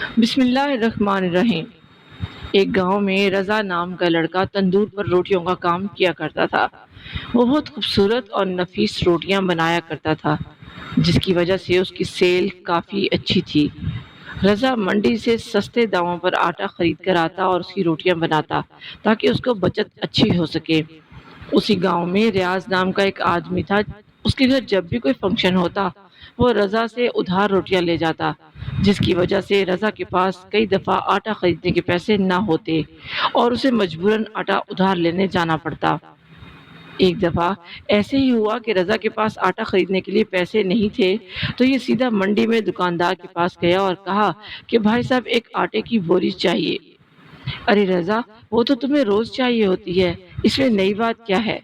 بسم اللہ الرحمن الرحیم۔ ایک گاؤں میں رضا نام کا لڑکا تندور پر روٹیوں کا کام کیا کرتا تھا۔ وہ بہت خوبصورت اور نفیس روٹیاں بنایا کرتا تھا، جس کی وجہ سے اس کی سیل کافی اچھی تھی۔ رضا منڈی سے سستے داموں پر آٹا خرید کر آتا اور اس کی روٹیاں بناتا تاکہ اس کو بچت اچھی ہو سکے۔ اسی گاؤں میں ریاض نام کا ایک آدمی تھا۔ اس کے گھر جب بھی کوئی فنکشن ہوتا، وہ رضا سے ادھار روٹیاں لے جاتا، جس کی وجہ سے رضا کے پاس کئی دفعہ آٹا خریدنے کے پیسے نہ ہوتے اور اسے مجبوراً آٹا ادھار لینے جانا پڑتا۔ ایک دفعہ ایسے ہی ہوا کہ رضا کے پاس آٹا خریدنے کے لیے پیسے نہیں تھے، تو یہ سیدھا منڈی میں دکاندار کے پاس گیا اور کہا کہ بھائی صاحب، ایک آٹے کی بوری چاہیے۔ ارے رضا، وہ تو تمہیں روز چاہیے ہوتی ہے، اس میں نئی بات کیا ہے؟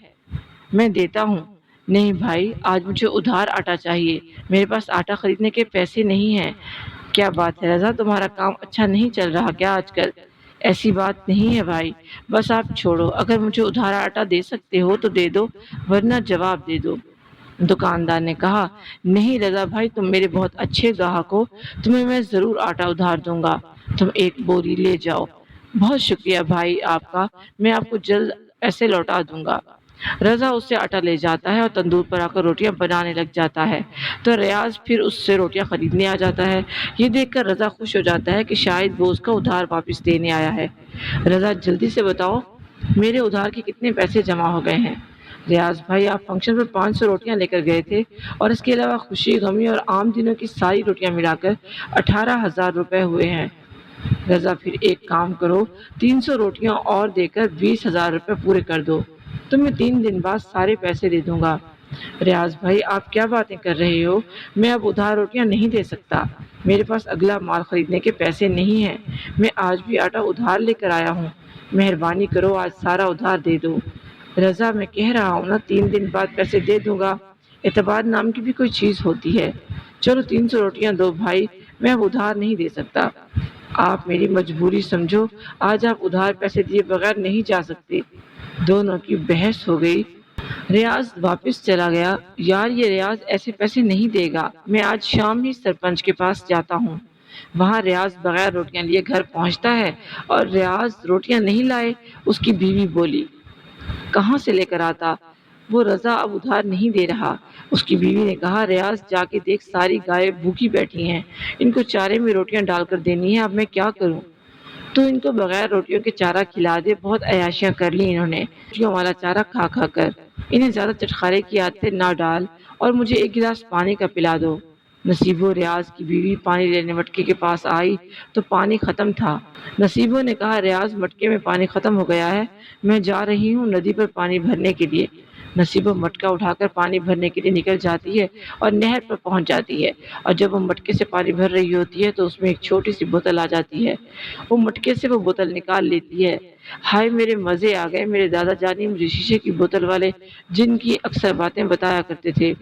میں دیتا ہوں۔ نہیں بھائی، آج مجھے ادھار آٹا چاہیے، میرے پاس آٹا خریدنے کے پیسے نہیں ہیں۔ کیا بات ہے رضا، تمہارا کام اچھا نہیں چل رہا کیا آج کل؟ ایسی بات نہیں ہے بھائی، بس آپ چھوڑو، اگر مجھے ادھار آٹا دے سکتے ہو تو دے دو، ورنہ جواب دے دو۔ دکاندار نے کہا، نہیں رضا بھائی، تم میرے بہت اچھے گاہک ہو، تمہیں میں ضرور آٹا ادھار دوں گا، تم ایک بوری لے جاؤ۔ بہت شکریہ بھائی آپ کا، میں آپ کو جلد پیسے لوٹا دوں گا۔ رضا اس سے آٹا لے جاتا ہے اور تندور پر آ کر روٹیاں بنانے لگ جاتا ہے، تو ریاض پھر اس سے روٹیاں خریدنے آ جاتا ہے۔ یہ دیکھ کر رضا خوش ہو جاتا ہے کہ شاید وہ اس کا ادھار واپس دینے آیا ہے۔ رضا، جلدی سے بتاؤ میرے ادھار کے کتنے پیسے جمع ہو گئے ہیں؟ ریاض بھائی، آپ فنکشن پر 500 روٹیاں لے کر گئے تھے، اور اس کے علاوہ خوشی غمی اور عام دنوں کی ساری روٹیاں ملا کر 18,000 روپے ہوئے ہیں۔ رضا، پھر ایک کام کرو، 300 روٹیاں اور دے کر 20,000 روپے پورے کر دو، تو میں 3 دن بعد سارے پیسے دے دوں گا۔ ریاض بھائی، آپ کیا باتیں کر رہے ہو؟ میں اب ادھار روٹیاں نہیں دے سکتا، میرے پاس اگلا مال خریدنے کے پیسے نہیں ہیں، میں آج بھی آٹا ادھار لے کر آیا ہوں، مہربانی کرو آج سارا ادھار دے دو۔ رضا، میں کہہ رہا ہوں نا 3 دن بعد پیسے دے دوں گا، اعتبار نام کی بھی کوئی چیز ہوتی ہے۔ چلو 300 روٹیاں دو بھائی، میں اب ادھار نہیں دے سکتا۔ آپ میری مجبوری سمجھو، آج آپ ادھار پیسے دیے بغیر نہیں جا سکتے۔ دونوں کی بحث ہو گئی۔ ریاض واپس چلا گیا۔ یار، یہ ریاض ایسے پیسے نہیں دے گا، میں آج شام ہی سرپنچ کے پاس جاتا ہوں۔ وہاں ریاض بغیر روٹیاں لیے گھر پہنچتا ہے، اور ریاض روٹیاں نہیں لائے۔ اس کی بیوی بولی، کہاں سے لے کر آتا؟ وہ رضا اب ادھار نہیں دے رہا۔ اس کی بیوی نے کہا، ریاض جا کے دیکھ، ساری گائے بھوکی بیٹھی ہیں، ان کو چارے میں روٹیاں ڈال کر دینی ہے، اب میں کیا کروں؟ تو ان کو بغیر روٹیوں کے چارہ کھلا دے، بہت عیاشیاں کر لی انہوں نے روٹیوں والا چارہ کھا کھا کر، انہیں زیادہ چٹخارے کی عادتیں نہ ڈال، اور مجھے ایک گلاس پانی کا پلا دو۔ نصیبو، ریاض کی بیوی، پانی لینے مٹکے کے پاس آئی تو پانی ختم تھا۔ نصیبو نے کہا، ریاض مٹکے میں پانی ختم ہو گیا ہے، میں جا رہی ہوں ندی پر پانی بھرنے کے لیے۔ نصیبو مٹکا اٹھا کر پانی بھرنے کے لیے نکل جاتی ہے اور نہر پر پہنچ جاتی ہے، اور جب وہ مٹکے سے پانی بھر رہی ہوتی ہے تو اس میں ایک چھوٹی سی بوتل آ جاتی ہے۔ وہ مٹکے سے وہ بوتل نکال لیتی ہے۔ ہائے میرے مزے آ گئے، میرے دادا جانی مجھے شیشے کی بوتل والے جن کی اکثر باتیں بتایا کرتے تھے۔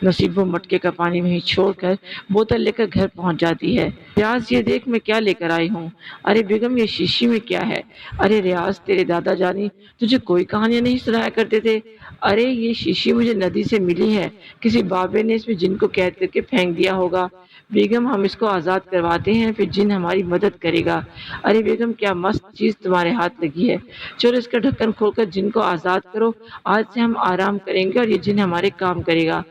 نصیبو مٹکے کا پانی وہیں چھوڑ کر بوتل لے کر گھر پہنچ جاتی ہے۔ ریاض، یہ دیکھ میں کیا لے کر آئی ہوں۔ ارے بیگم، یہ شیشی میں کیا ہے؟ ارے ریاض، تیرے دادا جانی تجھے کوئی کہانیاں نہیں سنایا کرتے تھے؟ ارے یہ شیشی مجھے ندی سے ملی ہے، کسی بابے نے اس میں جن کو قید کر کے پھینک دیا ہوگا۔ بیگم، ہم اس کو آزاد کرواتے ہیں، پھر جن ہماری مدد کرے گا۔ ارے بیگم، کیا مست چیز تمہارے ہاتھ لگی ہے، چلو اس کا ڈھکن کھول کر جن کو آزاد کرو، آج سے ہم آرام کریں گے اور یہ جن ہمارے کام کرے گا۔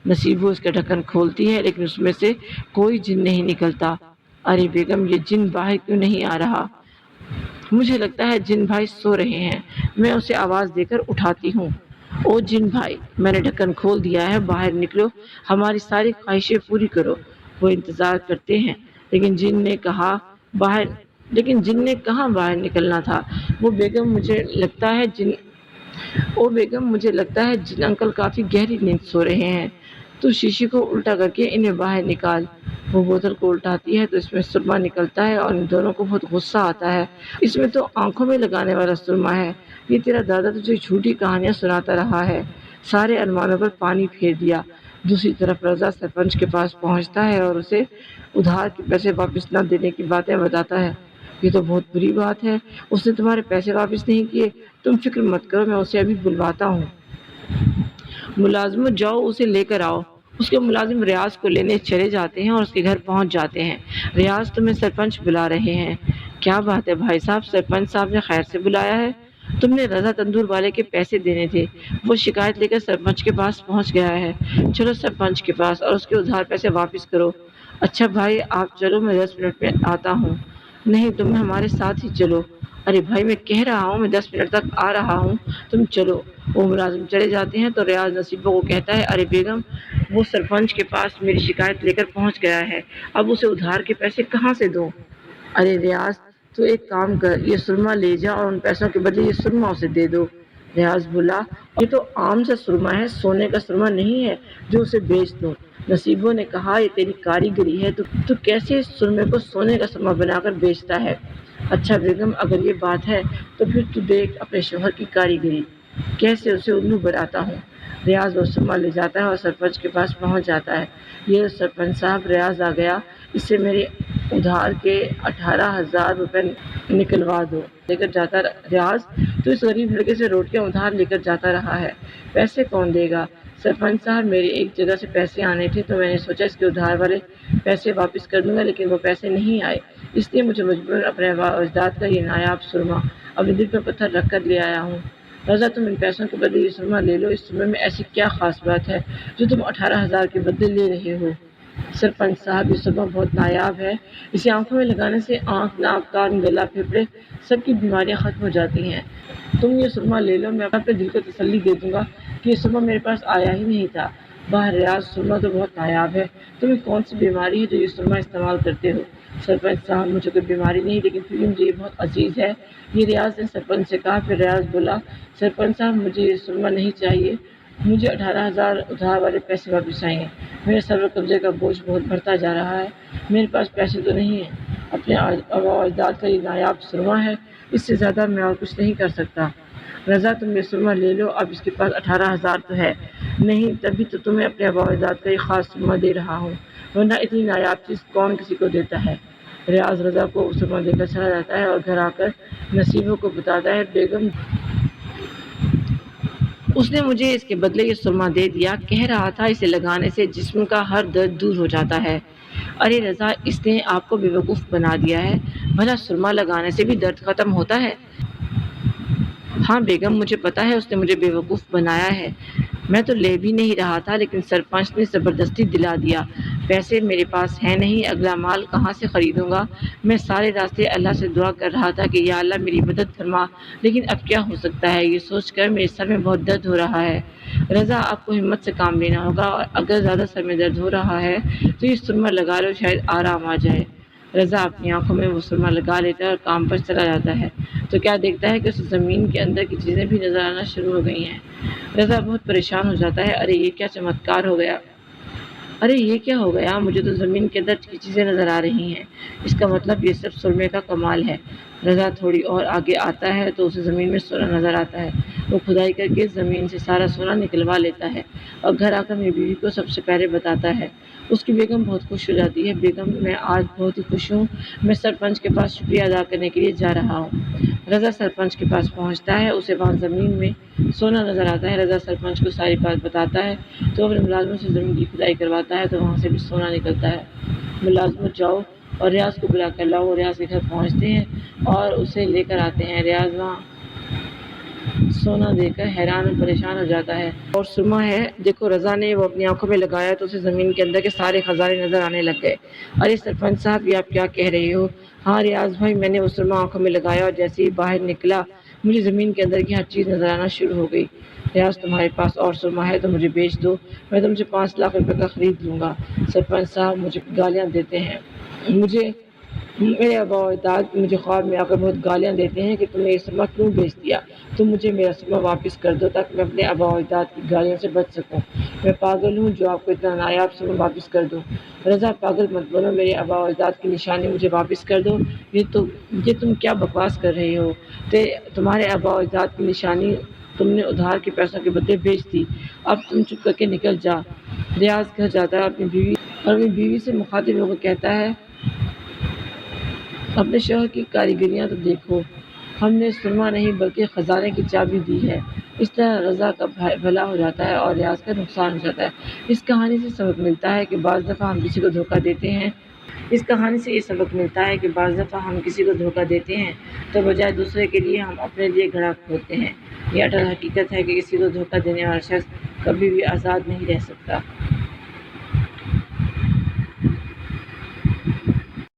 نصیبو اس کا ڈھکن کھولتی ہے، لیکن اس میں سے کوئی جن نہیں نکلتا۔ ارے بیگم، یہ جن باہر کیوں نہیں آ رہا؟ مجھے لگتا ہے جن بھائی سو رہے ہیں، میں اسے آواز دے کر اٹھاتی ہوں۔ او جن بھائی، میں نے ڈھکن کھول دیا ہے، باہر نکلو، ہماری ساری خواہشیں پوری کرو۔ وہ انتظار کرتے ہیں، لیکن جن نے کہاں باہر نکلنا تھا۔ وہ بیگم، مجھے لگتا ہے جن انکل کافی گہری نیند سو رہے ہیں، تو شیشے کو الٹا کر کے انہیں باہر نکال۔ وہ بوتل کو الٹاتی ہے تو اس میں سرما نکلتا ہے، اور ان دونوں کو بہت غصہ آتا ہے۔ اس میں تو آنکھوں میں لگانے والا سرما ہے، یہ تیرا دادا تجھے جھوٹی کہانیاں سناتا رہا ہے، سارے ارمانوں پر پانی پھیر دیا۔ دوسری طرف رضا سرپنچ کے پاس پہنچتا ہے اور اسے ادھار کے پیسے واپس نہ دینے کی باتیں بتاتا ہے۔ یہ تو بہت بری بات ہے، اس نے تمہارے پیسے واپس نہیں کیے، تم فکر مت کرو، میں اسے ابھی بلواتا ہوں۔ ملازمو، جاؤ اسے لے کر آؤ۔ اس کے ملازم ریاض کو لینے چلے جاتے ہیں اور اس کے گھر پہنچ جاتے ہیں۔ ریاض تمہیں سرپنچ بلا رہے ہیں۔ کیا بات ہے بھائی صاحب، سرپنچ صاحب نے خیر سے بلایا ہے؟ تم نے رضا تندور والے کے پیسے دینے تھے، وہ شکایت لے کر سرپنچ کے پاس پہنچ گیا ہے۔ چلو سرپنچ کے پاس اور اس کے ادھار پیسے واپس کرو۔ اچھا بھائی آپ چلو، میں 10 منٹ میں آتا ہوں۔ نہیں تم ہمارے ساتھ ہی چلو۔ ارے بھائی میں کہہ رہا ہوں میں 10 منٹ تک آ رہا ہوں، تم چلو۔ وہ ملازم چلے جاتے ہیں تو ریاض نصیبہ کو کہتا ہے، ارے بیگم وہ سرپنچ کے پاس میری شکایت لے کر پہنچ گیا ہے، اب اسے ادھار کے پیسے کہاں سے دوں؟ ارے ریاض تو ایک کام کر، یہ سرما لے جا اور ان پیسوں کے بدلے یہ سرما اسے دے دو۔ ریاض بولا، یہ تو عام سا سرما ہے، سونے کا سرما نہیں ہے جو اسے بیچ دوں۔ نصیبوں نے کہا، یہ تیری کاریگری ہے، تو کیسے اس سرمے کو سونے کا سرما بنا کر بیچتا ہے؟ اچھا بیگم اگر یہ بات ہے تو پھر تو دیکھ اپنے شوہر کی کاریگری، کیسے اسے الو بناتا ہوں۔ ریاض وہ سرما لے جاتا ہے اور سرپنچ کے پاس پہنچ جاتا ہے۔ یہ سرپنچ صاحب ریاض آ گیا، اس سے میرے ادھار کے 18,000 روپے نکلوا دو۔ لے کر جاتا ریاض تو اس غریب لڑکے سے روٹیاں ادھار لے کر جاتا رہا ہے، پیسے کون دے گا؟ سرپنچ صاحب میرے ایک جگہ سے پیسے آنے تھے تو میں نے سوچا اس کے ادھار والے پیسے واپس کر دوں گا، لیکن وہ پیسے نہیں آئے، اس لیے مجھے مجبوراً اپنے اجداد کا یہ نایاب سرما اپنے دل پر پتھر رکھ کر لے آیا ہوں۔ رضا تم ان پیسوں کے بدلے یہ سرما لے لو، اس سرمے میں ایسی کیا خاص بات ہے جو تم 18,000 کے بدلے لے رہے ہو؟ سرپنچ صاحب یہ سرما بہت نایاب ہے، اسے آنکھوں میں لگانے سے آنکھ، ناک، کان، گلا، پھیپھڑے سب کی بیماریاں ختم ہو جاتی ہیں۔ تم یہ سرما لے لو، میں اپنے دل کو تسلی دے دوں گا کہ یہ سرما میرے پاس آیا ہی نہیں تھا۔ باہر ریاض سرما تو بہت نایاب ہے، تمہیں کون سی بیماری ہے جو یہ سرما استعمال کرتے ہو؟ سرپنچ صاحب مجھے کوئی بیماری نہیں، لیکن پھر بھی مجھے یہ بہت عزیز ہے، یہ ریاض نے سرپنچ سے کہا۔ پھر ریاض بولا، سرپنچ صاحب مجھے یہ سرما نہیں چاہیے، مجھے 18,000 ادھار والے پیسے واپس آئیں گے، میرے سر و قبضے کا بوجھ بہت بڑھتا جا رہا ہے، میرے پاس پیسے تو نہیں ہیں، اپنے آباء و اجداد کا یہ نایاب سرما ہے، اس سے زیادہ میں اور کچھ نہیں کر سکتا۔ رضا تم یہ سرما لے لو، اب اس کے پاس 18,000 تو ہے نہیں، تبھی تو تمہیں اپنے آباء و اجداد کا یہ خاص سرما دے رہا ہوں، ورنہ اتنی نایاب چیز کون کسی کو دیتا ہے؟ ریاض رضا کو سرما دے کر چلا جاتا ہے اور گھر آ کر نصیبوں کو بتاتا ہے، بیگم اس نے مجھے اس کے بدلے یہ سرما دے دیا، کہہ رہا تھا اسے لگانے سے جسم کا ہر درد دور ہو جاتا ہے۔ ارے رضا اس نے آپ کو بیوقوف بنا دیا ہے، بھلا سرما لگانے سے بھی درد ختم ہوتا ہے؟ ہاں بیگم مجھے پتا ہے اس نے مجھے بیوقوف بنایا ہے، میں تو لے بھی نہیں رہا تھا، لیکن سرپنچ نے زبردستی دلا دیا، پیسے میرے پاس ہیں نہیں، اگلا مال کہاں سے خریدوں گا؟ میں سارے راستے اللہ سے دعا کر رہا تھا کہ یا اللہ میری مدد فرما، لیکن اب کیا ہو سکتا ہے، یہ سوچ کر میرے سر میں بہت درد ہو رہا ہے۔ رضا آپ کو ہمت سے کام لینا ہوگا، اور اگر زیادہ سر میں درد ہو رہا ہے تو یہ سرما لگا لو، شاید آرام آ جائے۔ رضا اپنی آنکھوں میں وہ سرما لگا لیتا ہے اور کام پر چلا جاتا ہے تو کیا دیکھتا ہے کہ اسے زمین کے اندر کی چیزیں بھی نظر آنا شروع ہو گئی ہیں۔ رضا بہت پریشان ہو جاتا ہے، ارے یہ کیا چمتکار ہو گیا، ارے یہ کیا ہو گیا، مجھے تو زمین کے اندر کی چیزیں نظر آ رہی ہیں، اس کا مطلب یہ سب سرمے کا کمال ہے۔ رضا تھوڑی اور آگے آتا ہے تو اسے زمین میں سونا نظر آتا ہے، وہ کھدائی کر کے زمین سے سارا سونا نکلوا لیتا ہے اور گھر آ کر میری بیوی کو سب سے پہلے بتاتا ہے۔ اس کی بیگم بہت خوش ہو جاتی ہے، بیگم میں آج بہت ہی خوش ہوں، میں سرپنچ کے پاس شکریہ ادا کرنے کے لیے جا رہا ہوں۔ رضا سرپنچ کے پاس پہنچتا ہے، اسے وہاں زمین میں سونا نظر آتا ہے، رضا سرپنچ کو ساری بات بتاتا ہے تو اپنے ملازموں سے زمین کی کھدائی کرواتا ہے تو وہاں سے بھی سونا نکلتا ہے۔ ملازمت جاؤ اور ریاض کو بلا کر لاؤ، ریاض کے گھر پہنچتے ہیں اور اسے لے کر آتے ہیں، ریاض وہاں سونا دے کر حیران اور پریشان ہو جاتا ہے، اور سرما ہے دیکھو رضا نے وہ اپنی آنکھوں میں لگایا تو اسے زمین کے اندر کے سارے خزانے نظر آنے لگ گئے۔ ارے سرپنچ صاحب یہ آپ کیا کہہ رہے ہو؟ ہاں ریاض بھائی میں نے وہ سرما آنکھوں میں لگایا اور جیسے ہی باہر نکلا مجھے زمین کے اندر کی ہر چیز نظر آنا شروع ہو گئی۔ ریاض تمہارے پاس اور سرما ہے تو مجھے بیچ دو، میں تم سے 5 لاکھ روپے کا خرید لوں گا۔ سرپنچ صاحب مجھے گالیاں دیتے ہیں، میرے آباء و اجداد مجھے خواب میں آ کر بہت گالیاں دیتے ہیں کہ تم نے یہ سرما کیوں بیچ دیا، تم مجھے میرا سرما واپس کر دو تاکہ میں اپنے آباء و اجداد کی گالیوں سے بچ سکوں، میں پاگل ہوں جو آپ کو اتنا نایاب سرما واپس کر دوں۔ رضا پاگل مت بنو، میرے آباء و اجداد کی نشانی مجھے واپس کر دو، یہ تم کیا بکواس کر رہے ہو، تمہارے آباء و اجداد کی نشانی تم نے ادھار کے پیسوں کے بدلے بیچ دی، اب تم چپ کر کے نکل جا۔ ریاض گھر جاتا ہے اپنی بیوی سے مخاطب ہو کر کہتا ہے، اپنے شوہر کی کاریگریاں تو دیکھو، ہم نے سرما نہیں بلکہ خزانے کی چابی دی ہے، اس طرح رضا کا بھلا ہو جاتا ہے اور ریاض کا نقصان ہو جاتا ہے۔ اس کہانی سے سبق ملتا ہے کہ بعض دفعہ ہم کسی کو دھوکہ دیتے ہیں اس کہانی سے یہ سبق ملتا ہے کہ بعض دفعہ ہم کسی کو دھوکہ دیتے ہیں تو بجائے دوسرے کے لیے ہم اپنے لیے گھڑا کھودتے ہیں۔ یہ اٹل حقیقت ہے کہ کسی کو دھوکہ دینے والا شخص کبھی بھی آزاد نہیں رہ سکتا۔